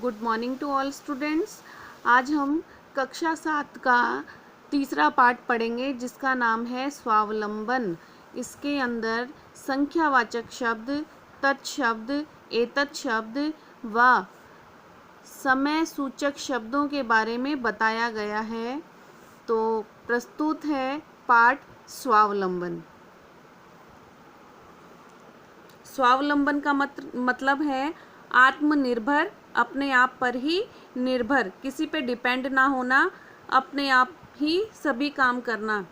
Good morning to all students. आज हम कक्षा 7 का तीसरा पाठ पढ़ेंगे जिसका नाम है स्वावलंबन। इसके अंदर संख्यावाचक शब्द, तत्शब्द, एतत् शब्द व समय सूचक शब्दों के बारे में बताया गया है। तो प्रस्तुत है पाठ स्वावलंबन। स्वावलंबन का मतलब है आत्मनिर्भर, अपने आप पर ही निर्भर, किसी पे डिपेंड ना होना, अपने आप ही सभी काम करना।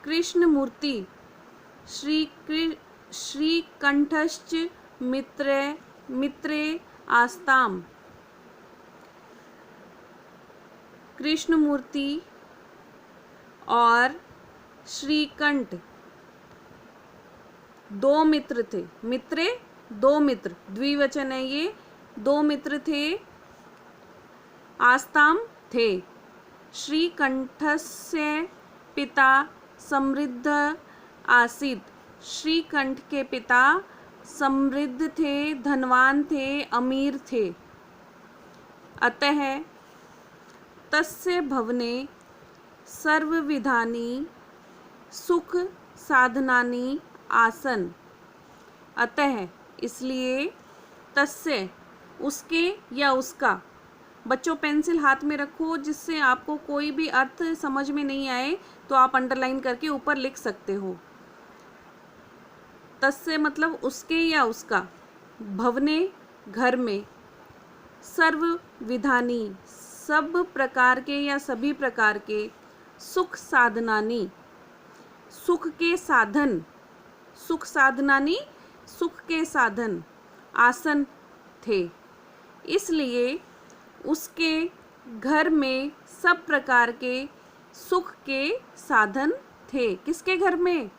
कृष्णमूर्ति श्रीकंठश्च मित्रे आस्ताम। कृष्णमूर्ति और श्रीकंठ दो मित्र थे। मित्रे दो मित्र, द्विवचन है ये। दो मित्र थे, आस्ताम थे। श्रीकंठस्य पिता समृद्ध आसीत्। श्रीकंठ के पिता समृद्ध थे, धनवान थे, अमीर थे। अतः तस्य भवने सर्वविधानि सुख साधनानि आसन। अतः इसलिए, तस्य उसके या उसका। बच्चों पेंसिल हाथ में रखो, जिससे आपको कोई भी अर्थ समझ में नहीं आए तो आप अंडरलाइन करके ऊपर लिख सकते हो। तस्य मतलब उसके या उसका, भवने घर में, सर्व विधानी सब प्रकार के या सभी प्रकार के, सुख साधनानी सुख के साधन, सुख साधनानी सुख के साधन, आसन थे। इसलिए उसके घर में सब प्रकार के सुख के साधन थे। किसके घर में?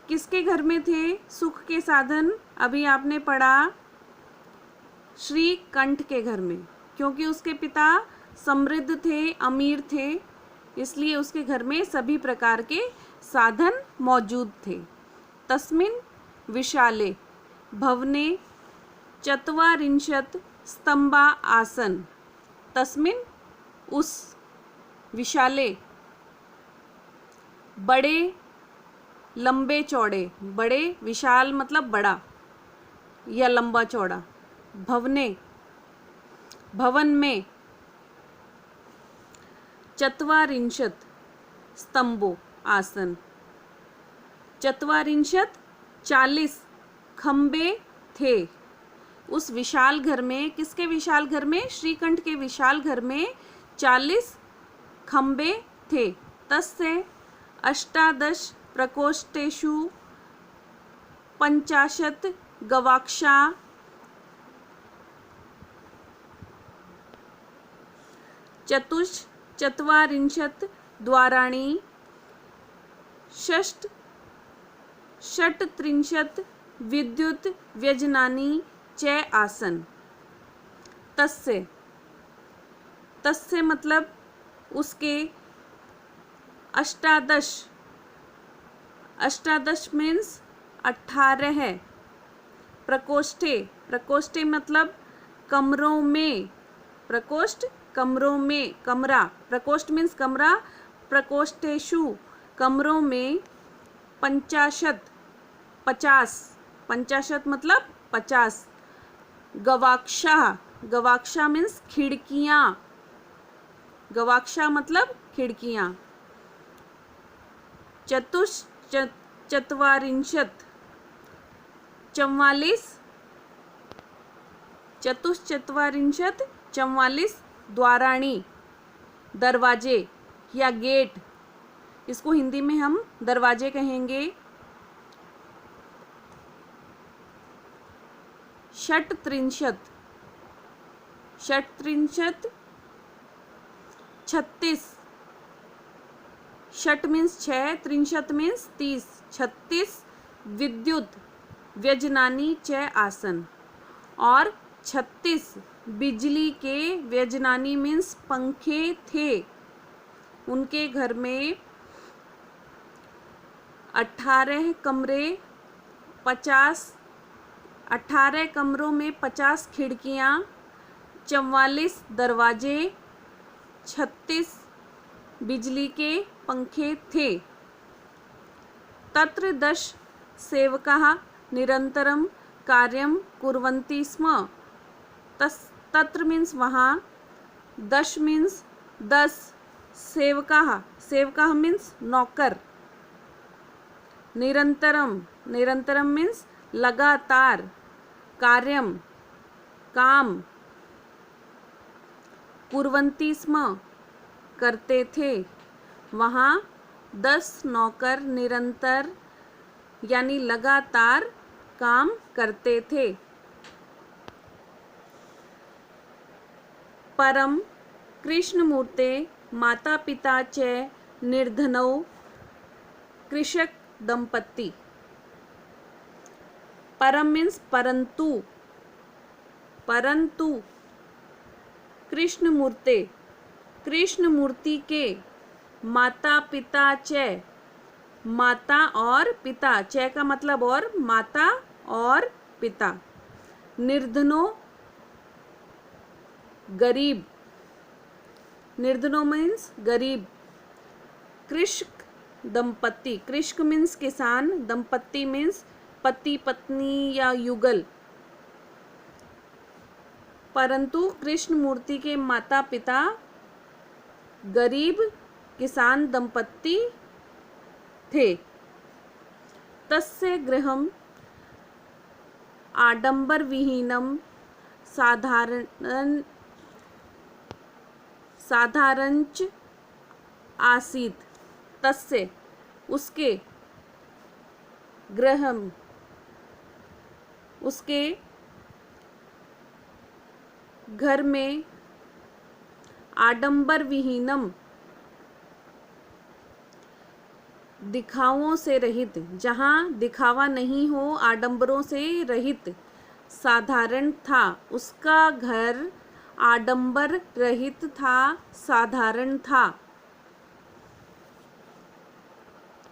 किसके घर में थे सुख के साधन? अभी आपने पढ़ा श्रीकंठ के घर में, क्योंकि उसके पिता समृद्ध थे, अमीर थे, इसलिए उसके घर में सभी प्रकार के साधन मौजूद थे। तस्मिन् विशाले भवने चत्वारिंशत् स्तंभा आसन। तस्मिन् उस, विशाले बड़े, लंबे चौड़े, बड़े, विशाल मतलब बड़ा या लंबा चौड़ा। भवने भवन में, चत्वारिंशत् स्तंभों आसन। चत्वारिंशत् 40 खंबे थे उस विशाल घर में। किसके विशाल घर में? श्रीकंठ के विशाल घर में 40 खंबे थे। तस्य 18 प्रकोष्ठेषु 50 गवाक्षा। चतुश्चत्वारिंशत् द्वाराणि। षट्त्रिंशत् विद्युत व्यजनानि च आसन। तस्य मतलब उसके 18 मीन्स 18 प्रकोष्ठे मतलब कमरों में। प्रकोष्ठ कमरों में, कमरा, प्रकोष्ठ मीन्स कमरा। प्रकोष्ठेषु कमरों में 50 मतलब 50। गवाक्षा मीन्स खिड़कियाँ। गवाक्षा मतलब खिड़कियाँ। चतुश्चत्वारिंशत् 44 द्वाराणी दरवाजे या गेट। इसको हिंदी में हम दरवाजे कहेंगे। षट्त्रिंशत् 36। षट मीन्स 6, त्रिंशत् मीन्स 30। 36 विद्युत व्यजनानी च आसन। और 36 बिजली के, व्यजनानी मीन्स पंखे थे उनके घर में। 18 कमरे, 50 18 कमरों में 50 खिड़कियाँ, 44 दरवाजे, 36 बिजली के पंखे थे। तत्र 10 सेवकाः निरंतरम कार्यं कुर्वन्ति स्म। तत्र मीन्स वहाँ, 10 मीन्स 10 सेवकाः, सेवकाः मीन्स नौकर, निरंतरम, निरंतरम मीन्स लगातार, कार्यम काम, कुर्वन्ति स्म करते थे, वहाँ 10 नौकर निरंतर यानी लगातार काम करते थे। परम कृष्णमूर्ते माता पिता च निर्धनौ कृषक दंपति। परम मीन्स परंतु, परंतु कृष्णमूर्ते, कृष्णमूर्ति के, माता पिता च, माता और पिता, च का मतलब और, माता और पिता, निर्धनो गरीब, निर्धनो मीन्स गरीब, कृषक दंपति, कृषक मीन्स किसान, दंपति मीन्स पति पत्नी या युगल। परंतु कृष्णमूर्ति के माता पिता गरीब किसान दंपति थे। तस्य गृहम् आडंबर विहीनम साधारणच आसीत्। तस्य उसके, गृहम उसके घर में, आडंबर विहीनम दिखावों से रहित, जहाँ दिखावा नहीं हो, आडंबरों से रहित, साधारण था, उसका घर आडंबर रहित था, साधारण था।